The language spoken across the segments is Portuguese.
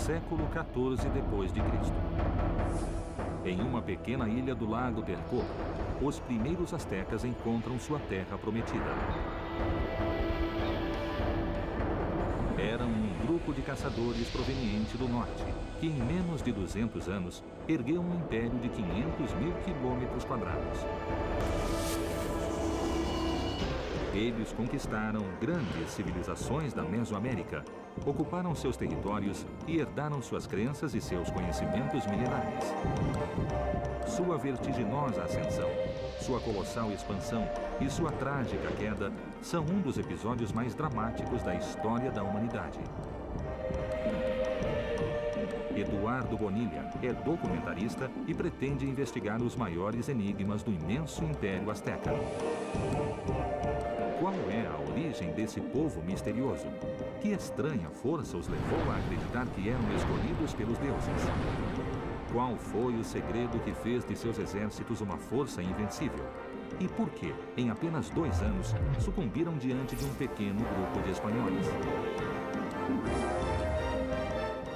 século XIV depois de Cristo. Em uma pequena ilha do lago Texcoco, os primeiros astecas encontram sua terra prometida. Eram um grupo de caçadores proveniente do norte, que em menos de 200 anos ergueu um império de 500 mil quilômetros quadrados. Eles conquistaram grandes civilizações da Mesoamérica, ocuparam seus territórios e herdaram suas crenças e seus conhecimentos milenares. Sua vertiginosa ascensão, sua colossal expansão e sua trágica queda são um dos episódios mais dramáticos da história da humanidade. Eduardo Bonilla é documentarista e pretende investigar os maiores enigmas do imenso Império Azteca. Qual é a origem desse povo misterioso? Que estranha força os levou a acreditar que eram escolhidos pelos deuses? Qual foi o segredo que fez de seus exércitos uma força invencível? E por que, em apenas 2 anos, sucumbiram diante de um pequeno grupo de espanhóis?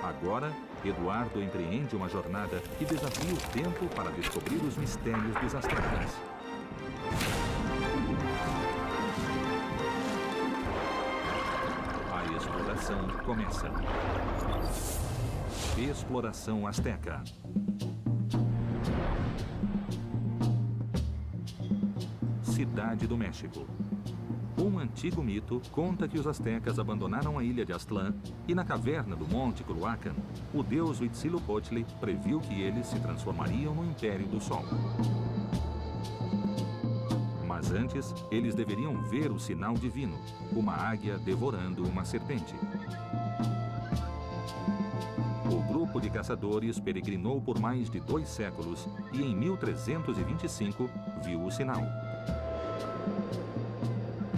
Agora, Eduardo empreende uma jornada que desafia o tempo para descobrir os mistérios dos astecas. A exploração começa. Exploração Azteca. Cidade do México. Um antigo mito conta que os astecas abandonaram a ilha de Aztlán e na caverna do Monte Culhuacan, o deus Huitzilopochtli previu que eles se transformariam no Império do Sol. Mas antes, eles deveriam ver o sinal divino, uma águia devorando uma serpente. O grupo de caçadores peregrinou por mais de 2 séculos e em 1325 viu o sinal.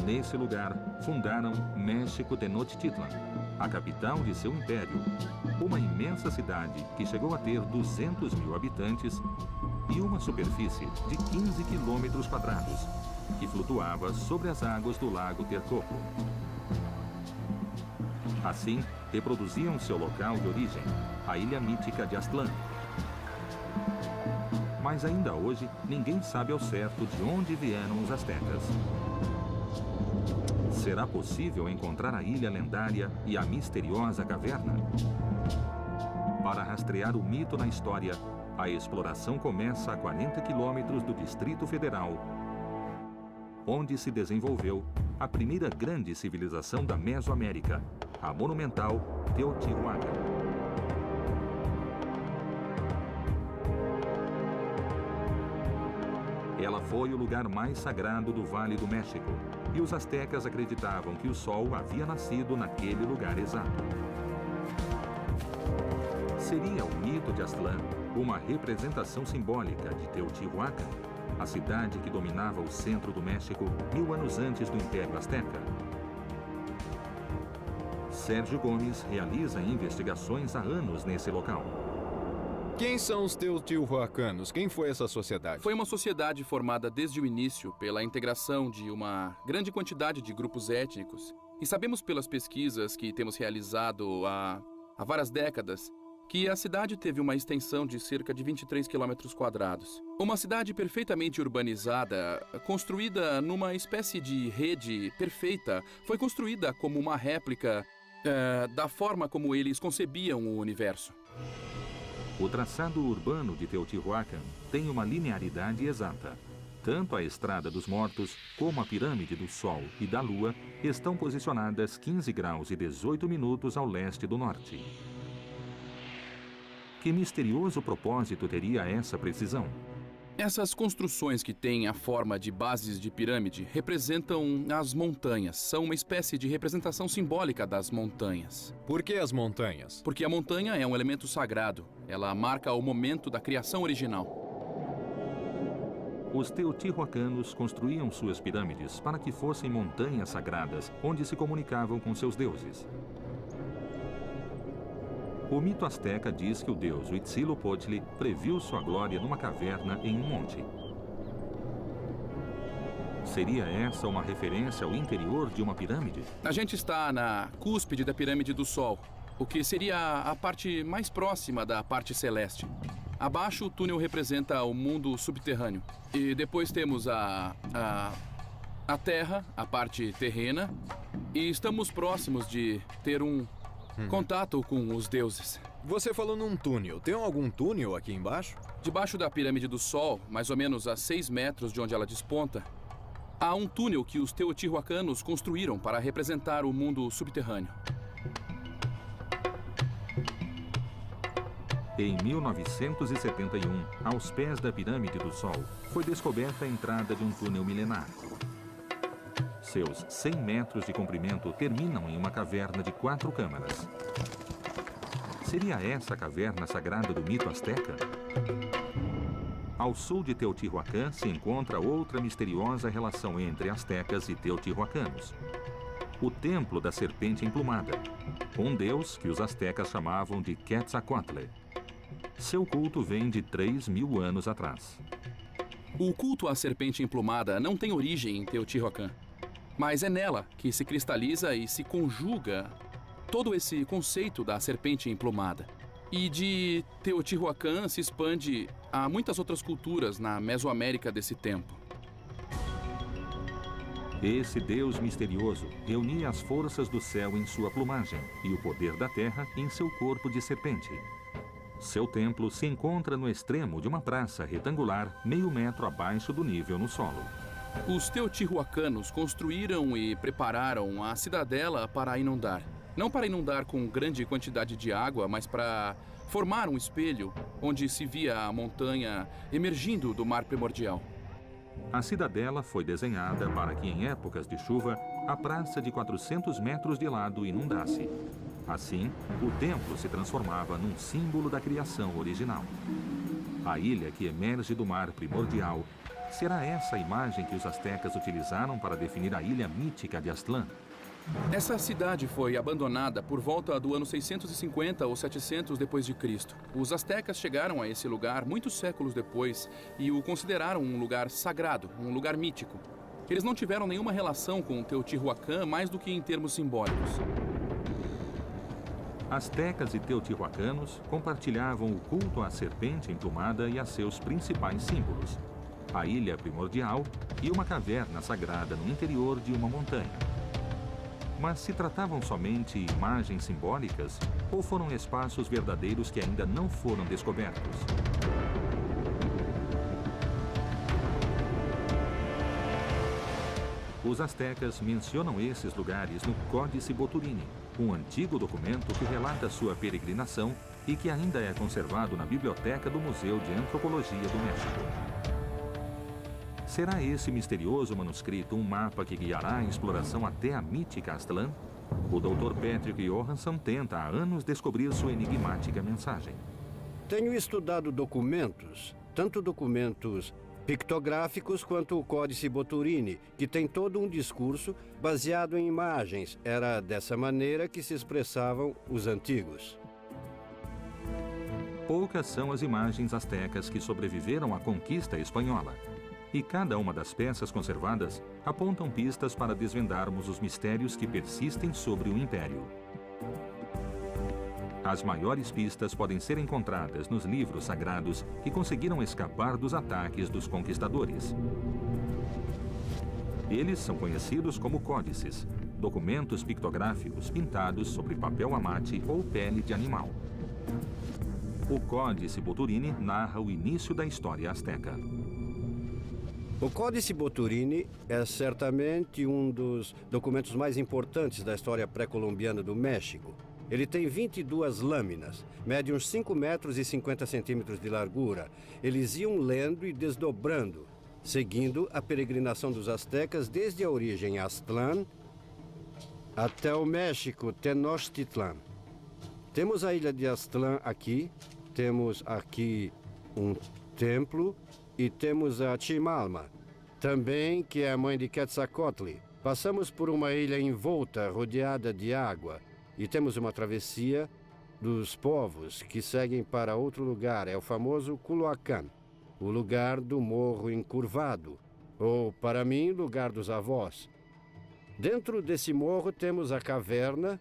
Nesse lugar, fundaram México Tenochtitlan, a capital de seu império, uma imensa cidade que chegou a ter 200 mil habitantes e uma superfície de 15 quilômetros quadrados, que flutuava sobre as águas do lago Texcoco. Assim, reproduziam seu local de origem, a ilha mítica de Aztlán. Mas ainda hoje, ninguém sabe ao certo de onde vieram os astecas. Será possível encontrar a ilha lendária e a misteriosa caverna? Para rastrear o mito na história, a exploração começa a 40 quilômetros do Distrito Federal, onde se desenvolveu a primeira grande civilização da Mesoamérica, a monumental Teotihuacan. Ela foi o lugar mais sagrado do Vale do México, e os astecas acreditavam que o Sol havia nascido naquele lugar exato. Seria o mito de Aztlán uma representação simbólica de Teotihuacan, a cidade que dominava o centro do México 1000 anos antes do Império Azteca? Sérgio Gomes realiza investigações há anos nesse local. Quem são os teotihuacanos? Quem foi essa sociedade? Foi uma sociedade formada desde o início pela integração de uma grande quantidade de grupos étnicos. E sabemos pelas pesquisas que temos realizado há várias décadas que a cidade teve uma extensão de cerca de 23 quilômetros quadrados. Uma cidade perfeitamente urbanizada, construída numa espécie de rede perfeita, foi construída como uma réplica da forma como eles concebiam o universo. O traçado urbano de Teotihuacan tem uma linearidade exata. Tanto a Estrada dos Mortos como a Pirâmide do Sol e da Lua estão posicionadas 15 graus e 18 minutos ao leste do norte. Que misterioso propósito teria essa precisão? Essas construções que têm a forma de bases de pirâmide representam as montanhas. São uma espécie de representação simbólica das montanhas. Por que as montanhas? Porque a montanha é um elemento sagrado. Ela marca o momento da criação original. Os teotihuacanos construíam suas pirâmides para que fossem montanhas sagradas, onde se comunicavam com seus deuses. O mito asteca diz que o deus Huitzilopochtli previu sua glória numa caverna em um monte. Seria essa uma referência ao interior de uma pirâmide? A gente está na cúspide da Pirâmide do Sol. o que seria a parte mais próxima da parte celeste. Abaixo, o túnel representa o mundo subterrâneo. E depois temos a Terra, a parte terrena. E estamos próximos de ter um contato com os deuses. Você falou num túnel. Tem algum túnel aqui embaixo? Debaixo da pirâmide do Sol, mais ou menos a 6 metros de onde ela desponta, há um túnel que os teotihuacanos construíram para representar o mundo subterrâneo. Em 1971, aos pés da Pirâmide do Sol, foi descoberta a entrada de um túnel milenar. Seus 100 metros de comprimento terminam em uma caverna de 4 câmaras. Seria essa a caverna sagrada do mito asteca? Ao sul de Teotihuacan se encontra outra misteriosa relação entre astecas e teotihuacanos. O Templo da Serpente Emplumada, um deus que os astecas chamavam de Quetzalcoatl. Seu culto vem de 3.000 anos atrás. O culto à serpente emplumada não tem origem em Teotihuacan, mas é nela que se cristaliza e se conjuga todo esse conceito da serpente emplumada. E de Teotihuacan se expande a muitas outras culturas na Mesoamérica desse tempo. Esse deus misterioso reunia as forças do céu em sua plumagem e o poder da terra em seu corpo de serpente. Seu templo se encontra no extremo de uma praça retangular, meio metro abaixo do nível no solo. Os teotihuacanos construíram e prepararam a cidadela para inundar. Não para inundar com grande quantidade de água, mas para formar um espelho onde se via a montanha emergindo do mar primordial. A cidadela foi desenhada para que, em épocas de chuva, a praça de 400 metros de lado inundasse. Assim, o templo se transformava num símbolo da criação original. A ilha que emerge do mar primordial, será essa a imagem que os astecas utilizaram para definir a ilha mítica de Aztlán? Essa cidade foi abandonada por volta do ano 650 ou 700 depois de Cristo. Os astecas chegaram a esse lugar muitos séculos depois e o consideraram um lugar sagrado, um lugar mítico. Eles não tiveram nenhuma relação com Teotihuacan mais do que em termos simbólicos. Astecas e teotihuacanos compartilhavam o culto à serpente emplumada e a seus principais símbolos: a ilha primordial e uma caverna sagrada no interior de uma montanha. Mas se tratavam somente imagens simbólicas ou foram espaços verdadeiros que ainda não foram descobertos? Os astecas mencionam esses lugares no Códice Boturini, um antigo documento que relata sua peregrinação e que ainda é conservado na biblioteca do Museu de Antropologia do México. Será esse misterioso manuscrito um mapa que guiará a exploração até a mítica Aztlán? O Dr. Patrick Johansson tenta há anos descobrir sua enigmática mensagem. Tenho estudado documentos, tanto documentos pictográficos quanto o Códice Boturini, que tem todo um discurso baseado em imagens. Era dessa maneira que se expressavam os antigos. Poucas são as imagens astecas que sobreviveram à conquista espanhola. E cada uma das peças conservadas apontam pistas para desvendarmos os mistérios que persistem sobre o Império. As maiores pistas podem ser encontradas nos livros sagrados que conseguiram escapar dos ataques dos conquistadores. Eles são conhecidos como códices, documentos pictográficos pintados sobre papel amate ou pele de animal. O Códice Boturini narra o início da história asteca. O Códice Boturini é certamente um dos documentos mais importantes da história pré-colombiana do México. Ele tem 22 lâminas, mede uns 5 metros e 50 centímetros de largura. Eles iam lendo e desdobrando, seguindo a peregrinação dos astecas desde a origem Aztlán até o México, Tenochtitlán. Temos a ilha de Aztlán aqui, temos aqui um templo e temos a Chimalma, também que é a mãe de Quetzalcoatl. Passamos por uma ilha envolta, rodeada de água, e temos uma travessia dos povos que seguem para outro lugar. É o famoso Culhuacán, o lugar do morro encurvado, ou, para mim, lugar dos avós. Dentro desse morro temos a caverna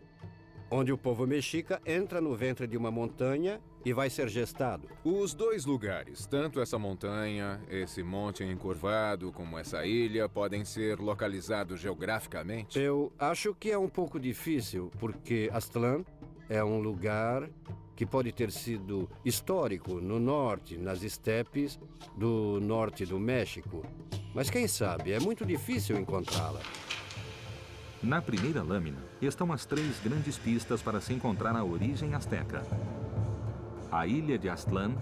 onde o povo mexica entra no ventre de uma montanha e vai ser gestado. Os dois lugares, tanto essa montanha, esse monte encurvado, como essa ilha, podem ser localizados geograficamente? Eu acho que é um pouco difícil, porque Aztlán é um lugar que pode ter sido histórico no norte, nas estepes do norte do México. Mas quem sabe, é muito difícil encontrá-la. Na primeira lâmina estão as 3 grandes pistas para se encontrar a origem asteca. A ilha de Aztlán,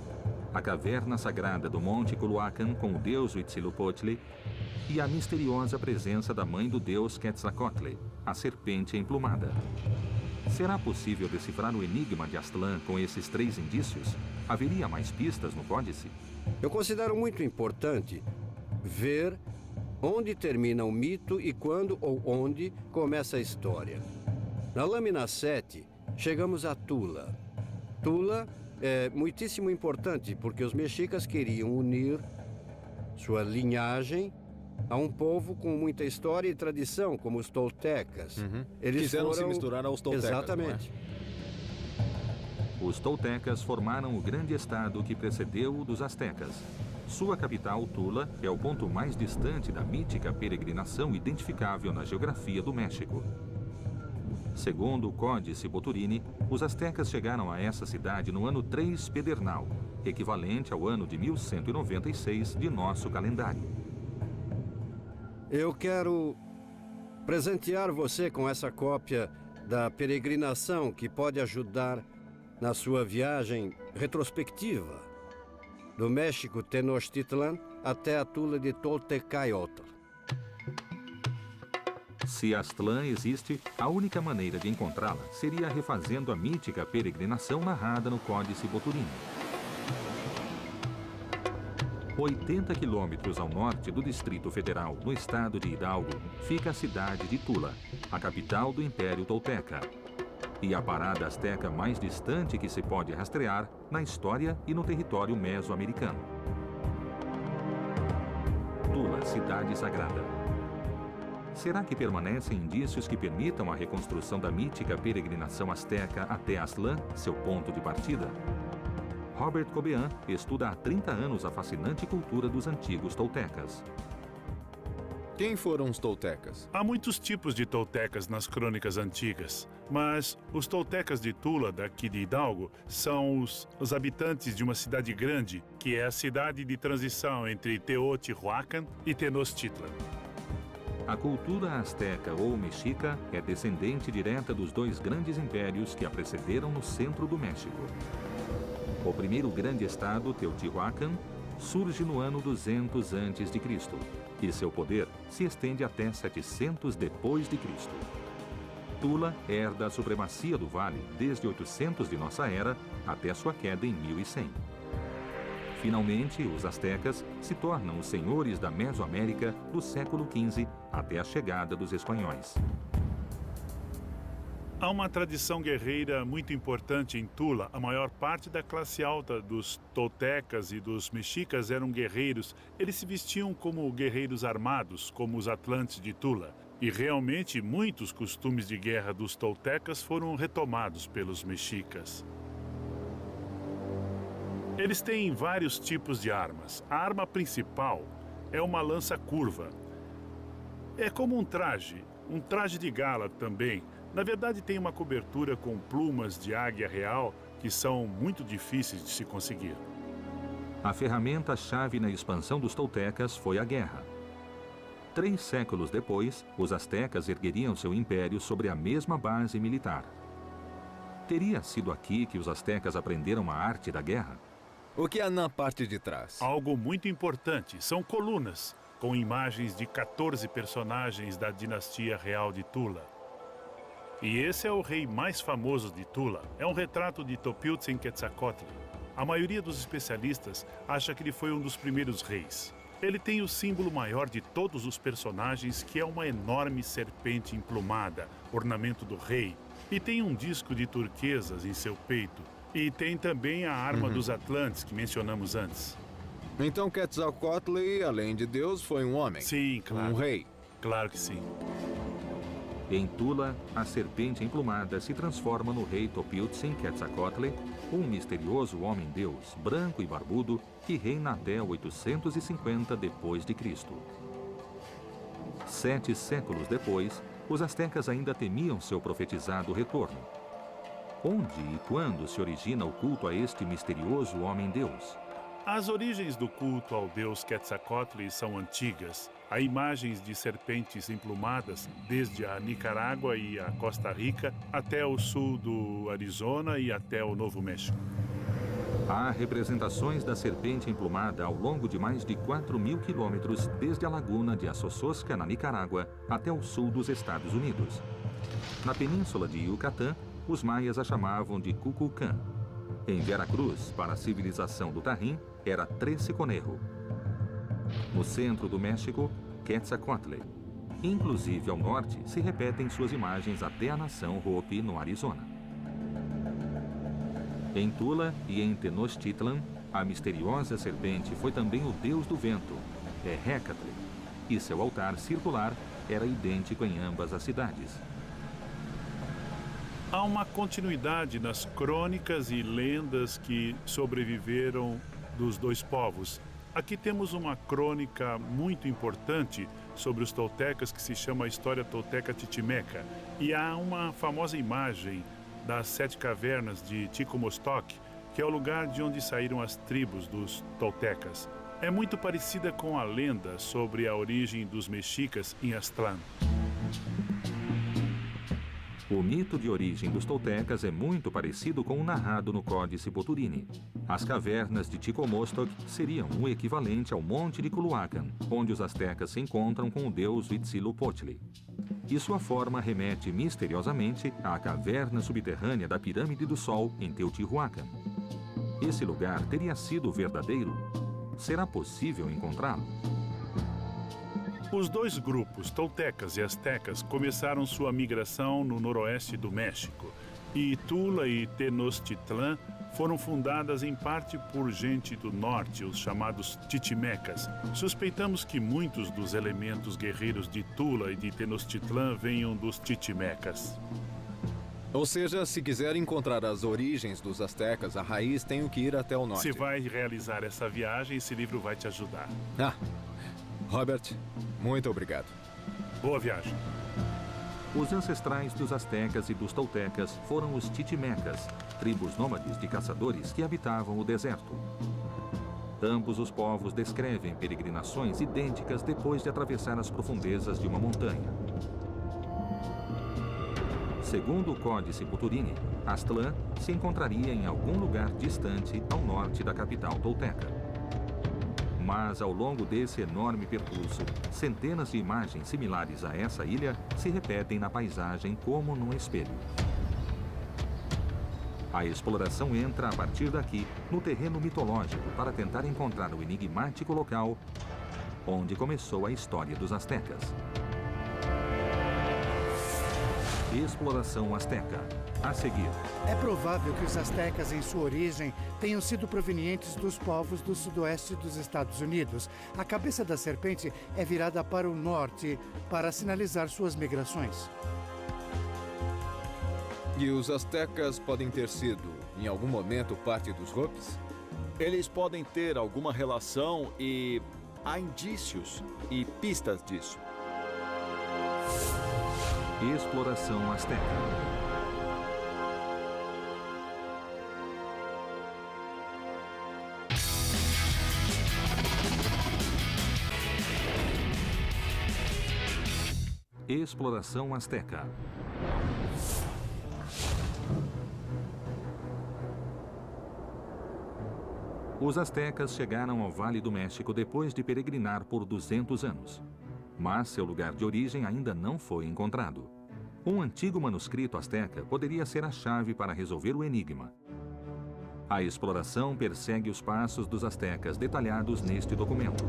a caverna sagrada do Monte Culhuacan com o deus Huitzilopochtli e a misteriosa presença da mãe do deus Quetzalcóatl, a serpente emplumada. Será possível decifrar o enigma de Aztlán com esses 3 indícios? Haveria mais pistas no códice? Eu considero muito importante ver onde termina o mito e quando ou onde começa a história. Na lâmina 7, chegamos a Tula. Tula é muitíssimo importante porque os mexicas queriam unir sua linhagem a um povo com muita história e tradição, como os toltecas. Eles Quiseram se misturar aos toltecas. Exatamente. Os toltecas formaram o grande estado que precedeu o dos astecas. Sua capital, Tula, é o ponto mais distante da mítica peregrinação identificável na geografia do México. Segundo o Códice Boturini, os astecas chegaram a essa cidade no ano 3 Pedernal, equivalente ao ano de 1196 de nosso calendário. Eu quero presentear você com essa cópia da peregrinação que pode ajudar na sua viagem retrospectiva do México Tenochtitlan até a Tula de Toltecayotl. Se Aztlán existe, a única maneira de encontrá-la seria refazendo a mítica peregrinação narrada no Códice Boturini. 80 quilômetros ao norte do Distrito Federal, no estado de Hidalgo, fica a cidade de Tula, a capital do Império Tolteca. E a parada asteca mais distante que se pode rastrear na história e no território mesoamericano. Tula, cidade sagrada. Será que permanecem indícios que permitam a reconstrução da mítica peregrinação asteca até Aztlán, seu ponto de partida? Robert Cobean estuda há 30 anos a fascinante cultura dos antigos toltecas. Quem foram os toltecas? Há muitos tipos de toltecas nas crônicas antigas, mas os toltecas de Tula, daqui de Hidalgo, são os habitantes de uma cidade grande, que é a cidade de transição entre Teotihuacan e Tenochtitlan. A cultura asteca ou mexica é descendente direta dos 2 grandes impérios que a precederam no centro do México. O primeiro grande estado, Teotihuacan, surge no ano 200 a.C. e seu poder se estende até 700 depois de Cristo. Tula herda a supremacia do vale desde 800 de nossa era até sua queda em 1100. Finalmente, os astecas se tornam os senhores da Mesoamérica do século XV até a chegada dos espanhóis. Há uma tradição guerreira muito importante em Tula. A maior parte da classe alta dos toltecas e dos mexicas eram guerreiros. Eles se vestiam como guerreiros armados, como os atlantes de Tula. E realmente muitos costumes de guerra dos toltecas foram retomados pelos mexicas. Eles têm vários tipos de armas. A arma principal é uma lança curva. É como um traje de gala também. Na verdade, tem uma cobertura com plumas de águia real que são muito difíceis de se conseguir. A ferramenta-chave na expansão dos toltecas foi a guerra. 3 séculos depois, os astecas ergueriam seu império sobre a mesma base militar. Teria sido aqui que os astecas aprenderam a arte da guerra? O que há na parte de trás? Algo muito importante são colunas com imagens de 14 personagens da dinastia real de Tula. E esse é o rei mais famoso de Tula. É um retrato de Topiltzin Quetzalcóatl. A maioria dos especialistas acha que ele foi um dos primeiros reis. Ele tem o símbolo maior de todos os personagens, que é uma enorme serpente emplumada, ornamento do rei. E tem um disco de turquesas em seu peito. E tem também a arma dos Atlantes, que mencionamos antes. Então Quetzalcóatl, além de Deus, foi um homem? Sim, claro. Um rei? Claro que sim. Em Tula, a serpente emplumada se transforma no rei Topiltzin Quetzalcoatl, um misterioso homem-deus, branco e barbudo, que reina até 850 d.C. 7 séculos depois, os astecas ainda temiam seu profetizado retorno. Onde e quando se origina o culto a este misterioso homem-deus? As origens do culto ao deus Quetzalcoatl são antigas. Há imagens de serpentes emplumadas desde a Nicarágua e a Costa Rica até o sul do Arizona e até o Novo México. Há representações da serpente emplumada ao longo de mais de 4.000 quilômetros desde a laguna de Assososca, na Nicarágua, até o sul dos Estados Unidos. Na península de Yucatán, os maias a chamavam de Cuculcán. Em Veracruz, para a civilização do Tajín, era Trece-Conejo. No centro do México, Quetzalcoatl. Inclusive ao norte, se repetem suas imagens até a nação Hopi, no Arizona. Em Tula e em Tenochtitlan, a misteriosa serpente foi também o deus do vento, Hecatl, e seu altar circular era idêntico em ambas as cidades. Há uma continuidade nas crônicas e lendas que sobreviveram dos dois povos. Aqui temos uma crônica muito importante sobre os toltecas que se chama a História Tolteca Titimeca. E há uma famosa imagem das 7 cavernas de Ticomostoc, que é o lugar de onde saíram as tribos dos toltecas. É muito parecida com a lenda sobre a origem dos mexicas em Aztlán. O mito de origem dos toltecas é muito parecido com o narrado no Códice Boturini. As cavernas de Ticomostoc seriam o equivalente ao Monte de Culhuacan, onde os astecas se encontram com o deus Huitzilopochtli. E sua forma remete misteriosamente à caverna subterrânea da Pirâmide do Sol, em Teotihuacan. Esse lugar teria sido verdadeiro? Será possível encontrá-lo? Os dois grupos, toltecas e astecas, começaram sua migração no noroeste do México. E Tula e Tenochtitlan foram fundadas em parte por gente do norte, os chamados Titimecas. Suspeitamos que muitos dos elementos guerreiros de Tula e de Tenochtitlan venham dos Titimecas. Ou seja, se quiser encontrar as origens dos astecas, a raiz tem que ir até o norte. Se vai realizar essa viagem, esse livro vai te ajudar. Robert, muito obrigado. Boa viagem. Os ancestrais dos astecas e dos toltecas foram os Titimecas, tribos nômades de caçadores que habitavam o deserto. Ambos os povos descrevem peregrinações idênticas depois de atravessar as profundezas de uma montanha. Segundo o Códice Boturini, Aztlán se encontraria em algum lugar distante ao norte da capital tolteca. Mas, ao longo desse enorme percurso, centenas de imagens similares a essa ilha se repetem na paisagem como num espelho. A exploração entra, a partir daqui, no terreno mitológico para tentar encontrar o enigmático local onde começou a história dos astecas. Exploração Azteca. A seguir. É provável que os astecas, em sua origem, tenham sido provenientes dos povos do sudoeste dos Estados Unidos. A cabeça da serpente é virada para o norte para sinalizar suas migrações. E os astecas podem ter sido, em algum momento, parte dos Hopis? Eles podem ter alguma relação e há indícios e pistas disso. Exploração Azteca. Exploração Azteca. Os astecas chegaram ao Vale do México depois de peregrinar por 200 anos. Mas seu lugar de origem ainda não foi encontrado. Um antigo manuscrito asteca poderia ser a chave para resolver o enigma. A exploração persegue os passos dos astecas detalhados neste documento.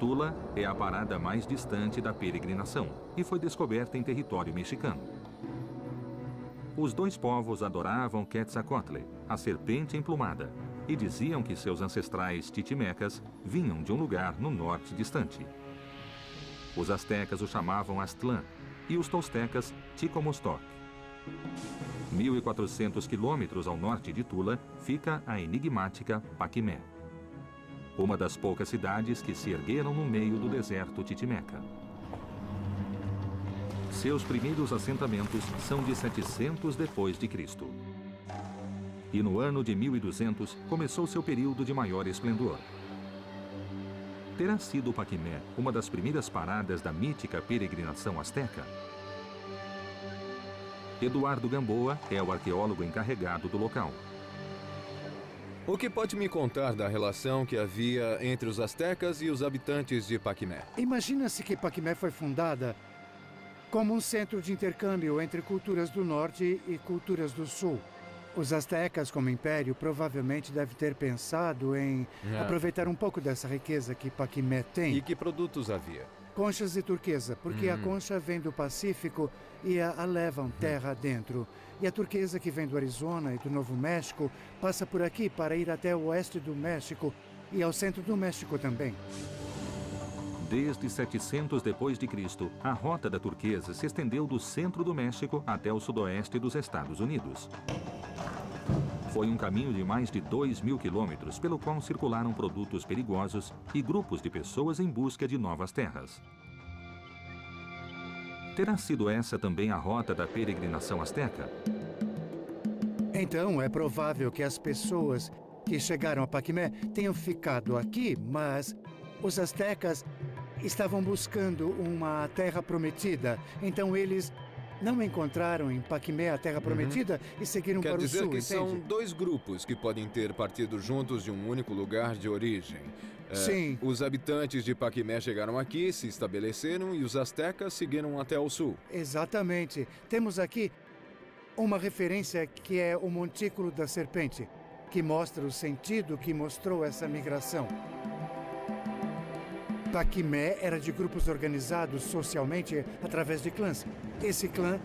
Tula é a parada mais distante da peregrinação e foi descoberta em território mexicano. Os dois povos adoravam Quetzalcoatl, a serpente emplumada, e diziam que seus ancestrais titimecas vinham de um lugar no norte distante. Os astecas o chamavam Aztlán e os toltecas Ticomostoc. 1.400 quilômetros ao norte de Tula fica a enigmática Paquimé, uma das poucas cidades que se ergueram no meio do deserto titimeca. Seus primeiros assentamentos são de 700 depois de Cristo. E no ano de 1200 começou seu período de maior esplendor. Terá sido Paquimé uma das primeiras paradas da mítica peregrinação asteca? Eduardo Gamboa é o arqueólogo encarregado do local. O que pode me contar da relação que havia entre os astecas e os habitantes de Paquimé? Imagina-se que Paquimé foi fundada como um centro de intercâmbio entre culturas do norte e culturas do sul. Os astecas, como império, provavelmente devem ter pensado em aproveitar um pouco dessa riqueza que Paquimé tem. E que produtos havia? Conchas de turquesa, porque a concha vem do Pacífico e a levam terra adentro. E a turquesa, que vem do Arizona e do Novo México, passa por aqui para ir até o oeste do México e ao centro do México também. Desde 700 depois de Cristo, a rota da turquesa se estendeu do centro do México até o sudoeste dos Estados Unidos. Foi um caminho de mais de 2.000 quilômetros pelo qual circularam produtos perigosos e grupos de pessoas em busca de novas terras. Terá sido essa também a rota da peregrinação asteca? Então, é provável que as pessoas que chegaram a Paquimé tenham ficado aqui, mas os astecas estavam buscando uma terra prometida. Então, eles não encontraram em Paquimé a terra prometida e seguiram para o sul, Quer dizer que entende? são dois grupos que podem ter partido juntos de um único lugar de origem. Sim. Os habitantes de Paquimé chegaram aqui, se estabeleceram e os astecas seguiram até o sul. Exatamente. Temos aqui uma referência que é o Montículo da Serpente, que mostra o sentido que mostrou essa migração. Paquimé era de grupos organizados socialmente através de clãs. Esse clã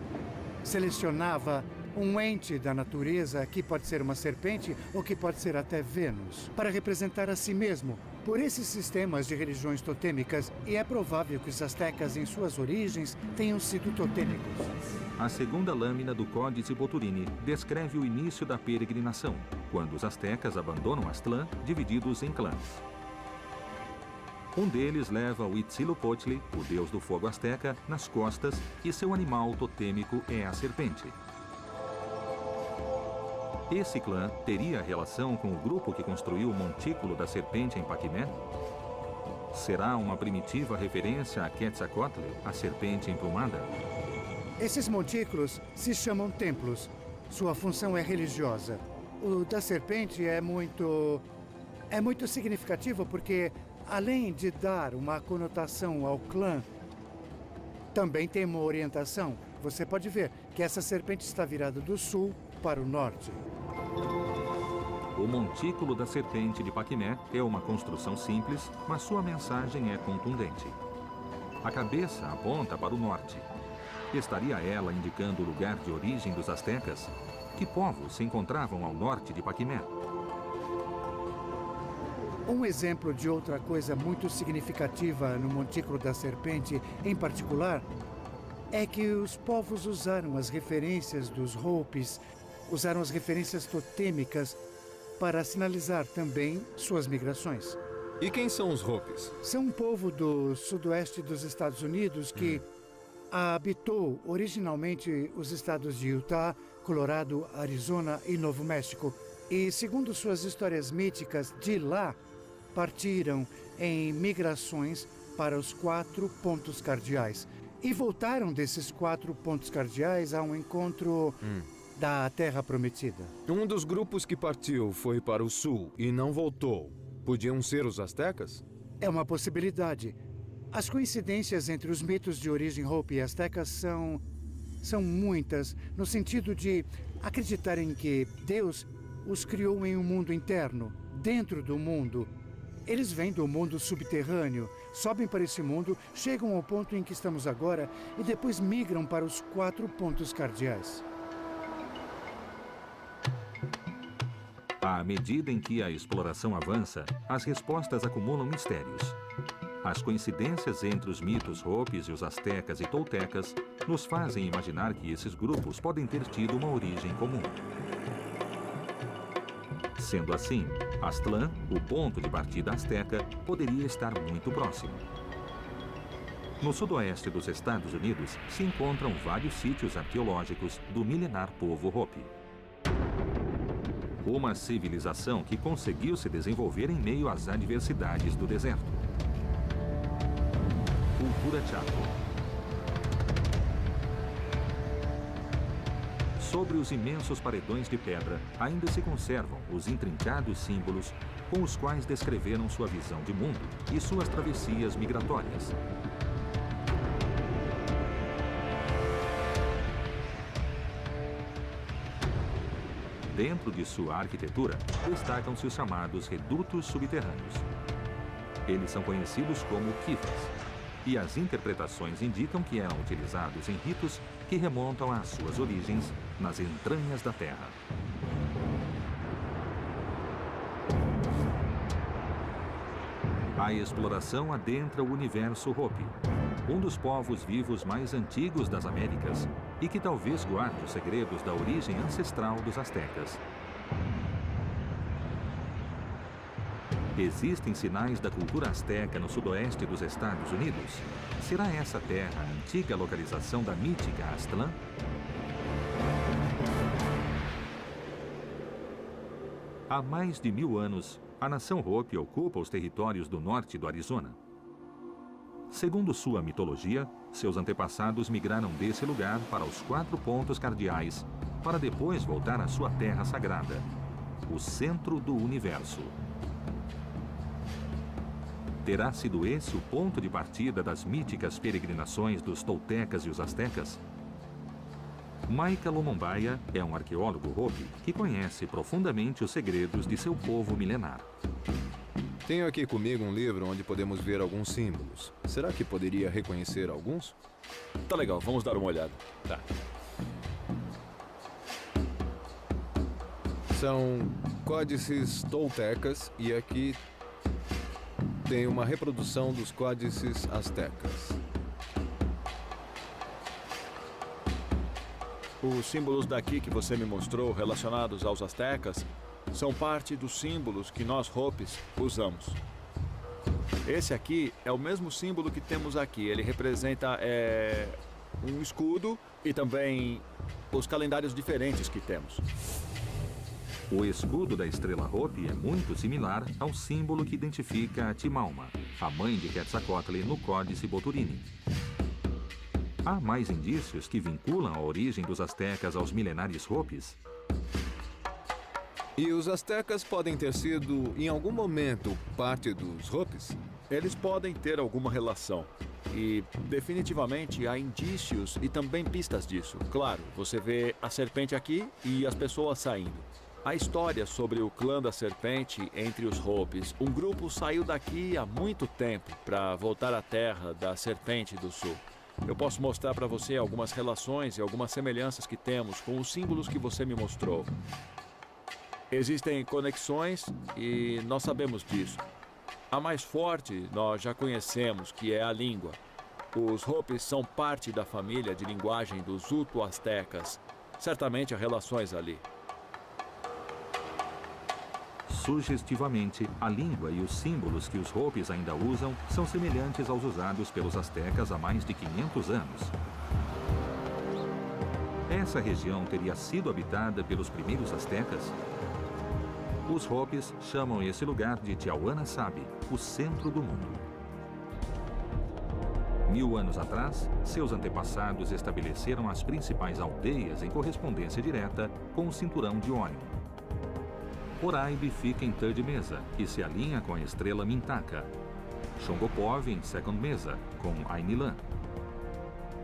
selecionava um ente da natureza, que pode ser uma serpente ou que pode ser até Vênus, para representar a si mesmo por esses sistemas de religiões totêmicas, e é provável que os astecas, em suas origens, tenham sido totêmicos. A segunda lâmina do Códice Boturini descreve o início da peregrinação, quando os astecas abandonam Aztlán, divididos em clãs. Um deles leva o Huitzilopochtli, o deus do fogo asteca, nas costas, e seu animal totêmico é a serpente. Esse clã teria relação com o grupo que construiu o Montículo da Serpente em Paquimé? Será uma primitiva referência a Quetzalcoatl, a serpente emplumada? Esses montículos se chamam templos. Sua função é religiosa. O da serpente é muito significativo porque, além de dar uma conotação ao clã, também tem uma orientação. Você pode ver que essa serpente está virada do sul para o norte. O Montículo da Serpente de Paquimé é uma construção simples, mas sua mensagem é contundente. A cabeça aponta para o norte. Estaria ela indicando o lugar de origem dos astecas? Que povos se encontravam ao norte de Paquimé? Um exemplo de outra coisa muito significativa no Montículo da Serpente, em particular, é que os povos usaram as referências dos Hopis, usaram as referências totêmicas para sinalizar também suas migrações. E quem são os Hopis? São um povo do sudoeste dos Estados Unidos que habitou originalmente os estados de Utah, Colorado, Arizona e Novo México. E, segundo suas histórias míticas, de lá partiram em migrações para os 4 pontos cardeais. E voltaram desses 4 pontos cardeais a um encontro da Terra Prometida. Um dos grupos que partiu foi para o sul e não voltou. Podiam ser os astecas? É uma possibilidade. As coincidências entre os mitos de origem Hopi e Azteca são muitas, no sentido de acreditarem que Deus os criou em um mundo interno, dentro do mundo. Eles vêm do mundo subterrâneo, sobem para esse mundo, chegam ao ponto em que estamos agora e depois migram para os 4 pontos cardeais. À medida em que a exploração avança, as respostas acumulam mistérios. As coincidências entre os mitos Hopis e os astecas e toltecas nos fazem imaginar que esses grupos podem ter tido uma origem comum. Sendo assim, Aztlán, o ponto de partida asteca, poderia estar muito próximo. No sudoeste dos Estados Unidos se encontram vários sítios arqueológicos do milenar povo Hopi. Uma civilização que conseguiu se desenvolver em meio às adversidades do deserto. Cultura Chaco. Sobre os imensos paredões de pedra, ainda se conservam os intrincados símbolos com os quais descreveram sua visão de mundo e suas travessias migratórias. Dentro de sua arquitetura, destacam-se os chamados redutos subterrâneos. Eles são conhecidos como kivas, e as interpretações indicam que eram utilizados em ritos que remontam às suas origens nas entranhas da Terra. A exploração adentra o universo Hopi, um dos povos vivos mais antigos das Américas e que talvez guarde os segredos da origem ancestral dos astecas. Existem sinais da cultura asteca no sudoeste dos Estados Unidos? Será essa terra a antiga localização da mítica Aztlán? Há mais de 1000 anos, a nação Hopi ocupa os territórios do norte do Arizona. Segundo sua mitologia, seus antepassados migraram desse lugar para os 4 pontos cardeais, para depois voltar à sua terra sagrada, o centro do universo. Terá sido esse o ponto de partida das míticas peregrinações dos toltecas e os astecas? Maika Lomombaia é um arqueólogo Hopi que conhece profundamente os segredos de seu povo milenar. Tenho aqui comigo um livro onde podemos ver alguns símbolos. Será que poderia reconhecer alguns? Tá legal, vamos dar uma olhada. Tá. São códices toltecas e aqui tem uma reprodução dos códices astecas. Os símbolos daqui que você me mostrou relacionados aos astecas são parte dos símbolos que nós Hopis usamos. Esse aqui é o mesmo símbolo que temos aqui. Ele representa um escudo e também os calendários diferentes que temos. O escudo da estrela Hopi é muito similar ao símbolo que identifica a Timalma, a mãe de Quetzalcoatl no Códice Boturini. Há mais indícios que vinculam a origem dos astecas aos milenares Hopis? E os astecas podem ter sido, em algum momento, parte dos Hopis? Eles podem ter alguma relação. E definitivamente há indícios e também pistas disso. Claro, você vê a serpente aqui e as pessoas saindo. A história sobre o clã da serpente entre os Hopis. Um grupo saiu daqui há muito tempo para voltar à terra da serpente do sul. Eu posso mostrar para você algumas relações e algumas semelhanças que temos com os símbolos que você me mostrou. Existem conexões e nós sabemos disso. A mais forte nós já conhecemos, que é a língua. Os Hopis são parte da família de linguagem dos Uto-Astecas. Certamente há relações ali. Sugestivamente, a língua e os símbolos que os Hopis ainda usam são semelhantes aos usados pelos astecas há mais de 500 anos. Essa região teria sido habitada pelos primeiros astecas? Os Hopis chamam esse lugar de Tiahuanasabi, o centro do mundo. 1000 anos atrás, seus antepassados estabeleceram as principais aldeias em correspondência direta com o cinturão de Órion. Oraibi fica em Third Mesa, que se alinha com a estrela Mintaka. Shongopov em Second Mesa, com Ainilan.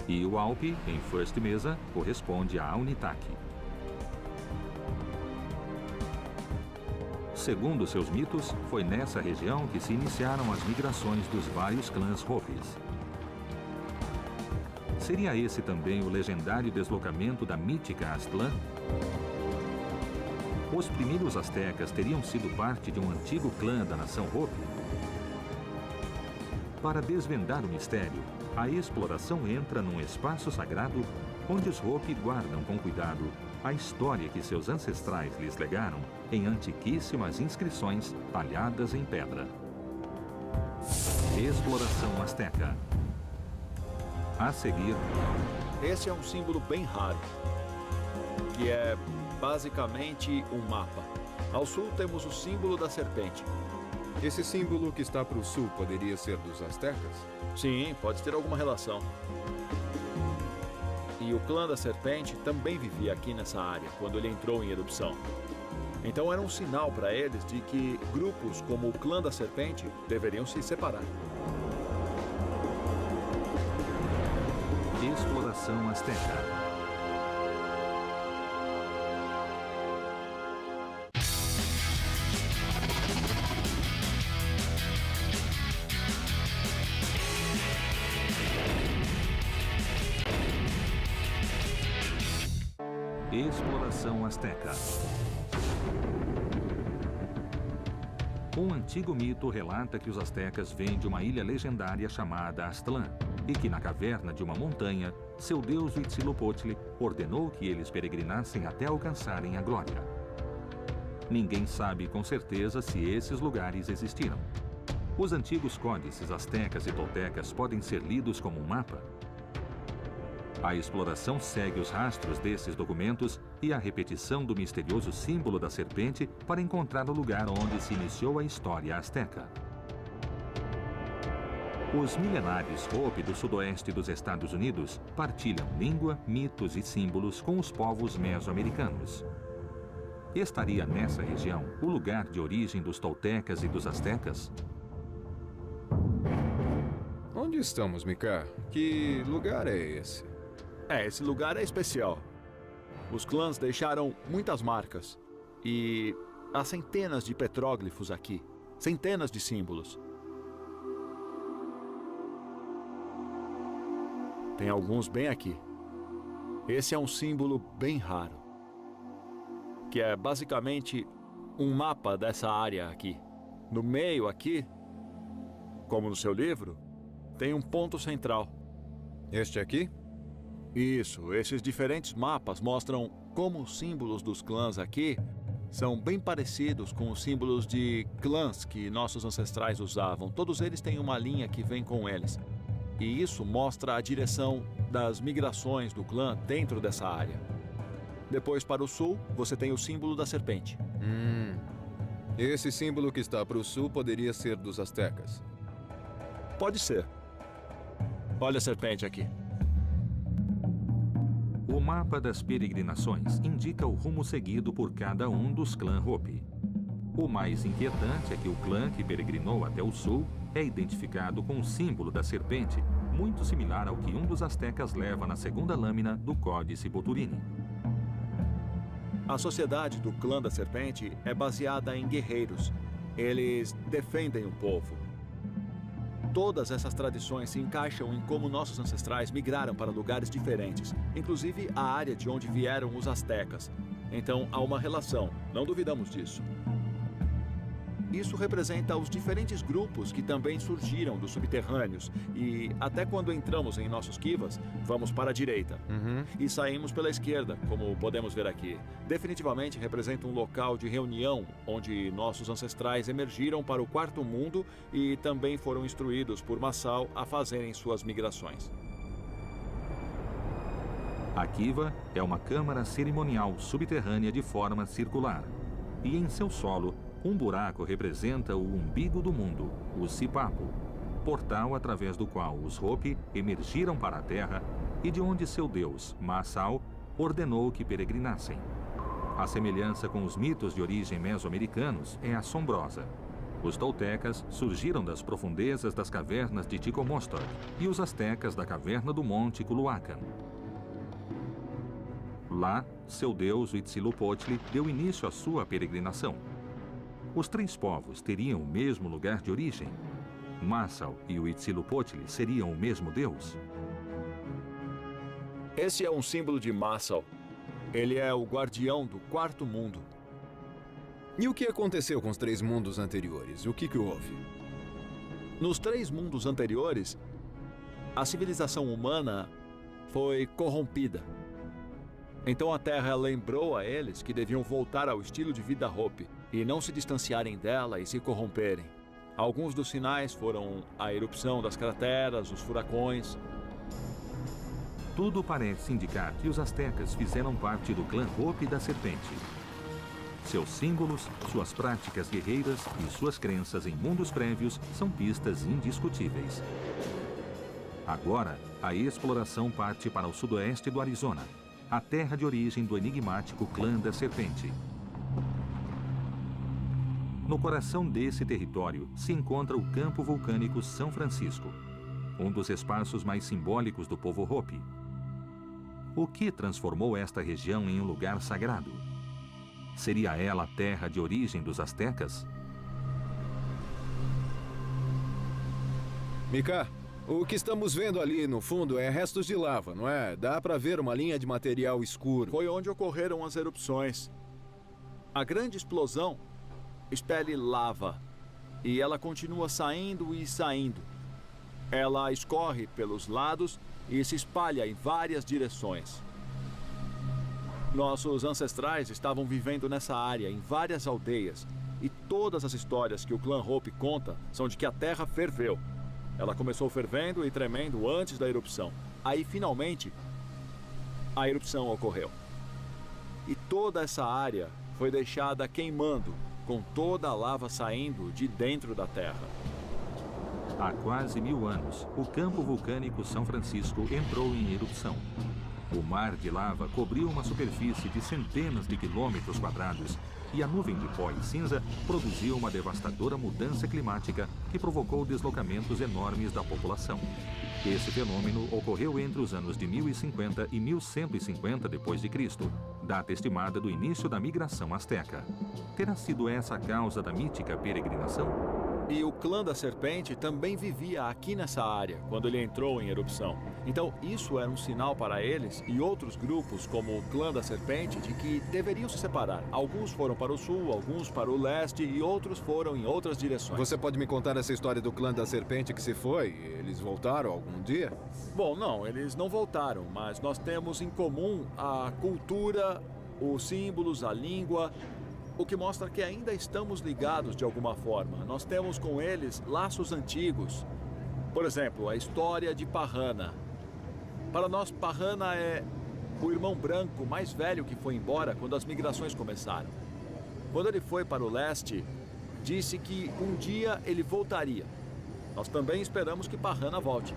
E Ualpi, em First Mesa, corresponde a Aunitaki. Segundo seus mitos, foi nessa região que se iniciaram as migrações dos vários clãs Hopis. Seria esse também o legendário deslocamento da mítica Aztlán? Os primeiros astecas teriam sido parte de um antigo clã da nação Hopi? Para desvendar o mistério, a exploração entra num espaço sagrado onde os Hopi guardam com cuidado a história que seus ancestrais lhes legaram em antiquíssimas inscrições talhadas em pedra. Exploração Azteca. A seguir, Esse é um símbolo bem raro, que é basicamente um mapa. Ao sul temos o símbolo da serpente. Esse símbolo que está para o sul poderia ser dos astecas? Sim, pode ter alguma relação. E o clã da serpente também vivia aqui nessa área quando ele entrou em erupção. Então era um sinal para eles de que grupos como o clã da serpente deveriam se separar. exploração azteca. Exploração azteca. Um antigo mito relata que os astecas vêm de uma ilha legendária chamada Aztlán e que na caverna de uma montanha, seu deus Huitzilopochtli ordenou que eles peregrinassem até alcançarem a glória. Ninguém sabe com certeza se esses lugares existiram. Os antigos códices astecas e toltecas podem ser lidos como um mapa. A exploração segue os rastros desses documentos e a repetição do misterioso símbolo da serpente para encontrar o lugar onde se iniciou a história asteca. Os milenares Hopi do sudoeste dos Estados Unidos partilham língua, mitos e símbolos com os povos mesoamericanos. Estaria nessa região o lugar de origem dos toltecas e dos astecas? Onde estamos, Mika? Que lugar é esse? Esse lugar é especial. Os clãs deixaram muitas marcas. E há centenas de petróglifos aqui. Centenas de símbolos. Tem alguns bem aqui. Esse é um símbolo bem raro, que é basicamente um mapa dessa área aqui. No meio aqui, como no seu livro, tem um ponto central. Este aqui? Isso, esses diferentes mapas mostram como os símbolos dos clãs aqui são bem parecidos com os símbolos de clãs que nossos ancestrais usavam. Todos eles têm uma linha que vem com eles. E isso mostra a direção das migrações do clã dentro dessa área. Depois, para o sul, você tem o símbolo da serpente. Esse símbolo que está para o sul poderia ser dos astecas. Pode ser. Olha a serpente aqui. O mapa das peregrinações indica o rumo seguido por cada um dos clãs Hopi. O mais inquietante é que o clã que peregrinou até o sul é identificado com o símbolo da serpente, muito similar ao que um dos astecas leva na segunda lâmina do Códice Boturini. A sociedade do clã da serpente é baseada em guerreiros. Eles defendem o povo. Todas essas tradições se encaixam em como nossos ancestrais migraram para lugares diferentes, inclusive a área de onde vieram os astecas. Então há uma relação, não duvidamos disso. Isso representa os diferentes grupos que também surgiram dos subterrâneos e até quando entramos em nossos kivas, vamos para a direita e saímos pela esquerda, como podemos ver aqui. Definitivamente representa um local de reunião onde nossos ancestrais emergiram para o quarto mundo e também foram instruídos por Massaw a fazerem suas migrações. A kiva é uma câmara cerimonial subterrânea de forma circular e em seu solo um buraco representa o umbigo do mundo, o Sipapo, portal através do qual os Hopi emergiram para a terra e de onde seu deus, Massaw, ordenou que peregrinassem. A semelhança com os mitos de origem mesoamericanos é assombrosa. Os toltecas surgiram das profundezas das cavernas de Ticomostor e os astecas da caverna do Monte Culhuacan. Lá, seu deus Huitzilopochtli deu início à sua peregrinação. Os três povos teriam o mesmo lugar de origem? Massaw e Huitzilopochtli seriam o mesmo deus? Esse é um símbolo de Massaw. Ele é o guardião do quarto mundo. E o que aconteceu com os três mundos anteriores? O que houve? Nos 3 mundos anteriores, a civilização humana foi corrompida. Então a Terra lembrou a eles que deviam voltar ao estilo de vida Hopi e não se distanciarem dela e se corromperem. Alguns dos sinais foram a erupção das crateras, os furacões. Tudo parece indicar que os astecas fizeram parte do clã Hopi da Serpente. Seus símbolos, suas práticas guerreiras e suas crenças em mundos prévios são pistas indiscutíveis. Agora, a exploração parte para o sudoeste do Arizona, a terra de origem do enigmático clã da Serpente. No coração desse território se encontra o campo vulcânico São Francisco, um dos espaços mais simbólicos do povo Hopi. O que transformou esta região em um lugar sagrado? Seria ela a terra de origem dos astecas? Mika, o que estamos vendo ali no fundo é restos de lava, não é? Dá para ver uma linha de material escuro. Foi onde ocorreram as erupções. A grande explosão expele lava e ela continua saindo e saindo. Ela escorre pelos lados e se espalha em várias direções. Nossos ancestrais estavam vivendo nessa área, em várias aldeias, e todas as histórias que o clã Hopi conta são de que a terra ferveu. Ela começou fervendo e tremendo antes da erupção. Aí, finalmente, a erupção ocorreu. E toda essa área foi deixada queimando, com toda a lava saindo de dentro da terra. Há quase 1000 anos, o campo vulcânico São Francisco entrou em erupção. O mar de lava cobriu uma superfície de centenas de quilômetros quadrados e a nuvem de pó e cinza produziu uma devastadora mudança climática que provocou deslocamentos enormes da população. Esse fenômeno ocorreu entre os anos de 1050 e 1150 d.C., data estimada do início da migração asteca. Terá sido essa a causa da mítica peregrinação? E o clã da Serpente também vivia aqui nessa área, quando ele entrou em erupção. Então, isso era um sinal para eles e outros grupos, como o clã da Serpente, de que deveriam se separar. Alguns foram para o sul, alguns para o leste e outros foram em outras direções. Você pode me contar essa história do clã da Serpente que se foi? Eles voltaram algum dia? Bom, não, eles não voltaram, mas nós temos em comum a cultura, os símbolos, a língua, o que mostra que ainda estamos ligados de alguma forma. Nós temos com eles laços antigos. Por exemplo, a história de Parrana. Para nós, Parrana é o irmão branco mais velho que foi embora quando as migrações começaram. Quando ele foi para o leste, disse que um dia ele voltaria. Nós também esperamos que Parrana volte.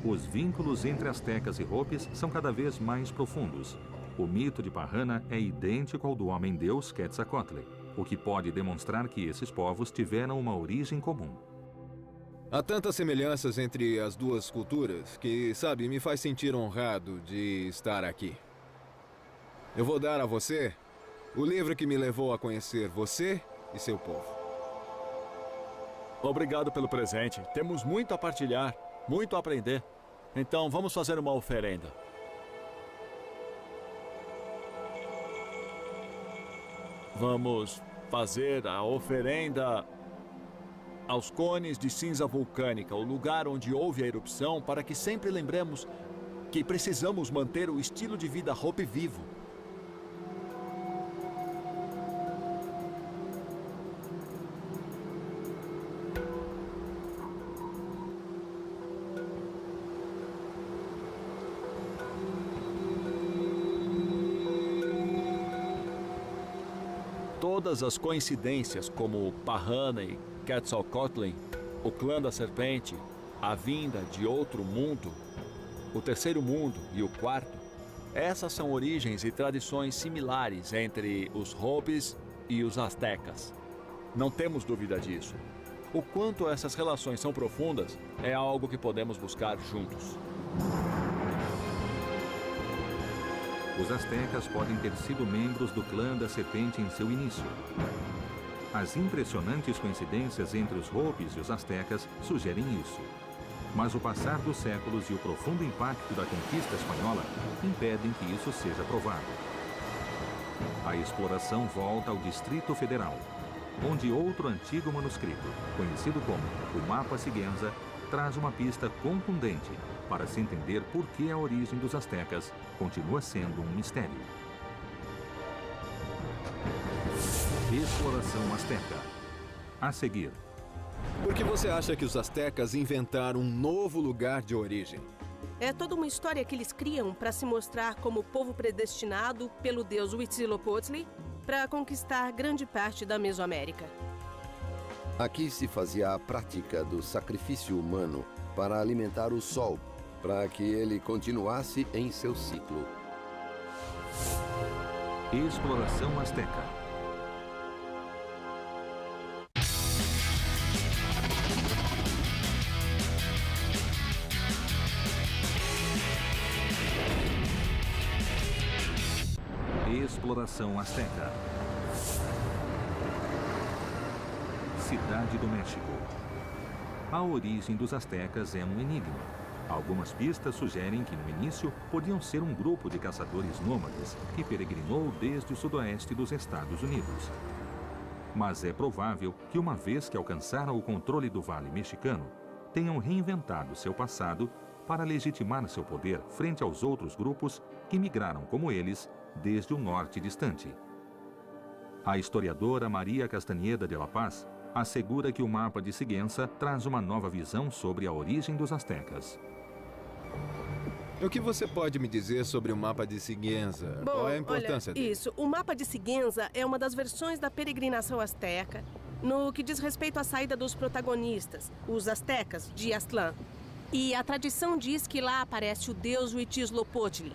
Os vínculos entre astecas e Hopis são cada vez mais profundos. O mito de Parrana é idêntico ao do homem-deus Quetzalcóatl, o que pode demonstrar que esses povos tiveram uma origem comum. Há tantas semelhanças entre as duas culturas que, sabe, me faz sentir honrado de estar aqui. Eu vou dar a você o livro que me levou a conhecer você e seu povo. Obrigado pelo presente. Temos muito a partilhar, muito a aprender. Então, vamos fazer uma oferenda. Vamos fazer a oferenda aos cones de cinza vulcânica, o lugar onde houve a erupção, para que sempre lembremos que precisamos manter o estilo de vida Hopi vivo. Todas as coincidências, como Parrana e Quetzalcóatl, o clã da Serpente, a vinda de outro mundo, o terceiro mundo e o quarto, essas são origens e tradições similares entre os Hopis e os astecas. Não temos dúvida disso. O quanto essas relações são profundas é algo que podemos buscar juntos. Os astecas podem ter sido membros do clã da Serpente em seu início. As impressionantes coincidências entre os Hopis e os astecas sugerem isso. Mas o passar dos séculos e o profundo impacto da conquista espanhola impedem que isso seja provado. A exploração volta ao Distrito Federal. onde outro antigo manuscrito, conhecido como o Mapa Sigüenza, traz uma pista contundente para se entender por que a origem dos astecas continua sendo um mistério. Exploração asteca. A seguir. Por que você acha que os astecas inventaram um novo lugar de origem? É toda uma história que eles criam para se mostrar como povo predestinado pelo deus Huitzilopochtli para conquistar grande parte da Mesoamérica. Aqui se fazia a prática do sacrifício humano para alimentar o sol, para que ele continuasse em seu ciclo. Exploração asteca. Exploração asteca. Cidade do México. A origem dos astecas é um enigma. Algumas pistas sugerem que no início podiam ser um grupo de caçadores nômades que peregrinou desde o sudoeste dos Estados Unidos. Mas é provável que uma vez que alcançaram o controle do Vale Mexicano, tenham reinventado seu passado para legitimar seu poder frente aos outros grupos que migraram como eles desde o norte distante. A historiadora Maria Castaneda de la Paz assegura que o mapa de Sigüenza traz uma nova visão sobre a origem dos astecas. O que você pode me dizer sobre o mapa de Sigüenza? Qual é a importância dele? Isso, o mapa de Sigüenza é uma das versões da peregrinação asteca no que diz respeito à saída dos protagonistas, os astecas de Aztlán. E a tradição diz que lá aparece o deus Huitzilopochtli,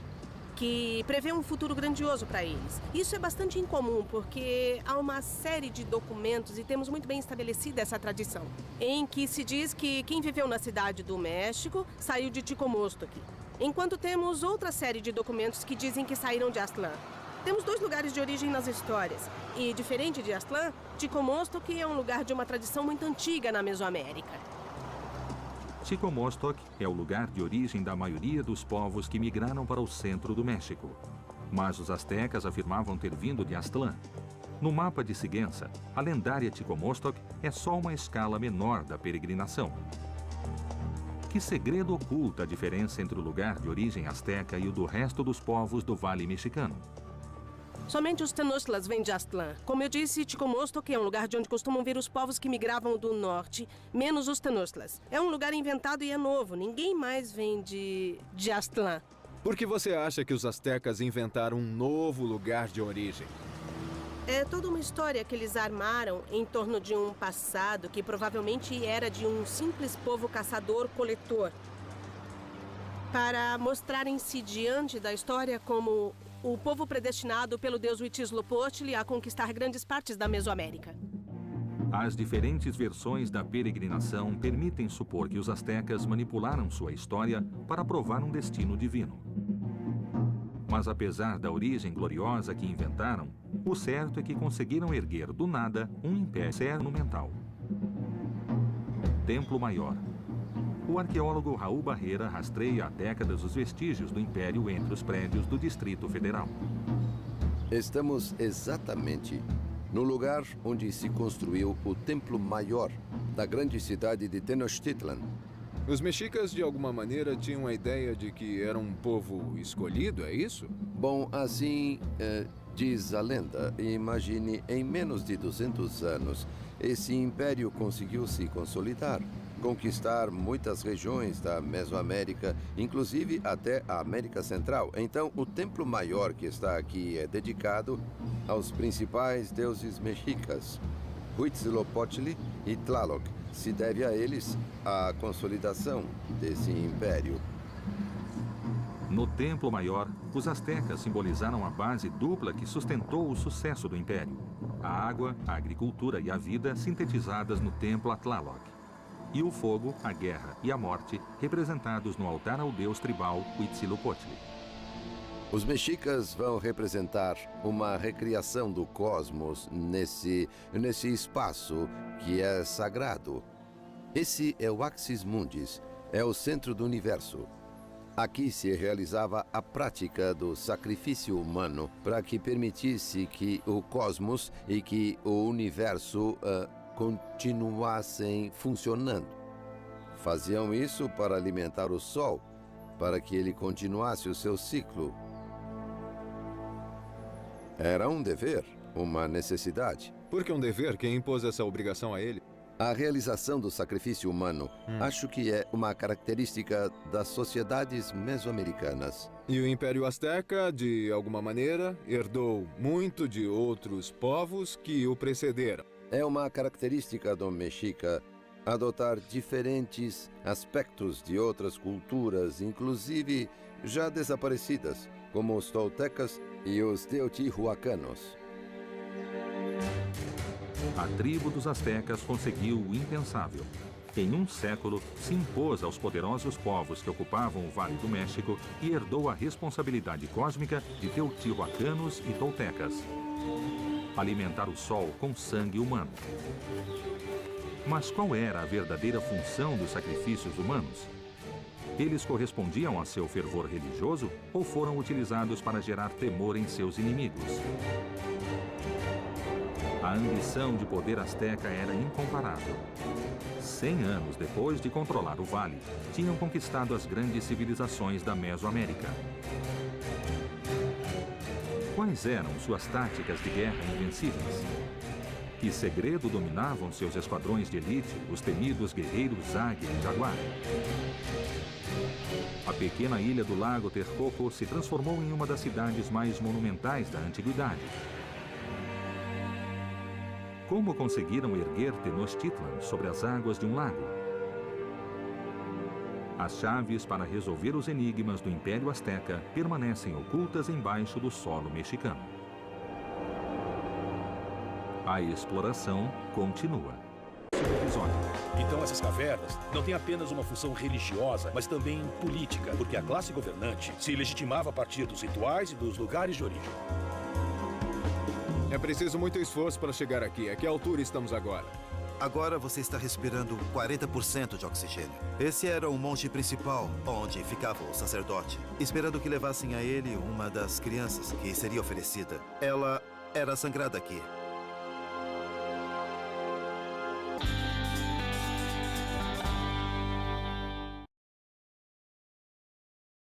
que prevê um futuro grandioso para eles. Isso é bastante incomum, porque há uma série de documentos, e temos muito bem estabelecida essa tradição, em que se diz que quem viveu na cidade do México saiu de Ticomostoc, enquanto temos outra série de documentos que dizem que saíram de Aztlán. Temos dois lugares de origem nas histórias, e diferente de Aztlán, Ticomostoc é um lugar de uma tradição muito antiga na Mesoamérica. Ticomostoc é o lugar de origem da maioria dos povos que migraram para o centro do México. Mas os astecas afirmavam ter vindo de Aztlán. No mapa de Sigüenza, a lendária Ticomostoc é só uma escala menor da peregrinação. Que segredo oculta a diferença entre o lugar de origem asteca e o do resto dos povos do Vale Mexicano? Somente os Tenochtitlan vêm de Aztlán. Como eu disse, Ticomostoc é um lugar de onde costumam vir os povos que migravam do norte, menos os Tenochtitlan. É um lugar inventado e é novo. Ninguém mais vem de Aztlán. Por que você acha que os astecas inventaram um novo lugar de origem? É toda uma história que eles armaram em torno de um passado que provavelmente era de um simples povo caçador-coletor, para mostrarem-se diante da história como o povo predestinado pelo deus Huitzilopochtli a conquistar grandes partes da Mesoamérica. As diferentes versões da peregrinação permitem supor que os astecas manipularam sua história para provar um destino divino. Mas apesar da origem gloriosa que inventaram, o certo é que conseguiram erguer do nada um império monumental. Templo Maior. O arqueólogo Raul Barreira rastreia há décadas os vestígios do Império entre os prédios do Distrito Federal. Estamos exatamente no lugar onde se construiu o Templo Maior da grande cidade de Tenochtitlan. Os mexicas, de alguma maneira, tinham a ideia de que era um povo escolhido, é isso? Bom, assim diz a lenda. Imagine, em menos de 200 anos, esse império conseguiu se consolidar, conquistar muitas regiões da Mesoamérica, inclusive até a América Central. Então, o Templo Maior que está aqui é dedicado aos principais deuses mexicas, Huitzilopochtli e Tlaloc. Se deve a eles a consolidação desse império. No Templo Maior, os astecas simbolizaram a base dupla que sustentou o sucesso do império: a água, a agricultura e a vida sintetizadas no templo a Tlaloc, e o fogo, a guerra e a morte representados no altar ao deus tribal Huitzilopochtli. Os mexicas vão representar uma recriação do cosmos nesse espaço que é sagrado. Esse é o Axis Mundis, é o centro do universo. Aqui se realizava a prática do sacrifício humano para que permitisse que o cosmos e que o universo continuassem funcionando. Faziam isso para alimentar o Sol, para que ele continuasse o seu ciclo. Era um dever, uma necessidade. Por que um dever? Quem impôs essa obrigação a ele? A realização do sacrifício humano acho que é uma característica das sociedades mesoamericanas. E o Império Azteca, de alguma maneira, herdou muito de outros povos que o precederam. É uma característica do mexica adotar diferentes aspectos de outras culturas, inclusive já desaparecidas, como os toltecas e os teotihuacanos. A tribo dos astecas conseguiu o impensável. Em um século, se impôs aos poderosos povos que ocupavam o Vale do México e herdou a responsabilidade cósmica de teotihuacanos e toltecas. Alimentar o Sol com sangue humano. Mas qual era a verdadeira função dos sacrifícios humanos? Eles correspondiam a seu fervor religioso ou foram utilizados para gerar temor em seus inimigos? A ambição de poder asteca era incomparável. 100 anos depois de controlar o vale, tinham conquistado as grandes civilizações da Mesoamérica. Quais eram suas táticas de guerra invencíveis? Que segredo dominavam seus esquadrões de elite, os temidos guerreiros Águia e Jaguar? A pequena ilha do Lago Texcoco se transformou em uma das cidades mais monumentais da antiguidade. Como conseguiram erguer Tenochtitlan sobre as águas de um lago? As chaves para resolver os enigmas do Império Azteca permanecem ocultas embaixo do solo mexicano. A exploração continua. Então essas cavernas não têm apenas uma função religiosa, mas também política, porque a classe governante se legitimava a partir dos rituais e dos lugares de origem. É preciso muito esforço para chegar aqui. A que altura estamos agora? Agora você está respirando 40% de oxigênio. Esse era o monte principal, onde ficava o sacerdote, esperando que levassem a ele uma das crianças que seria oferecida. Ela era sangrada aqui.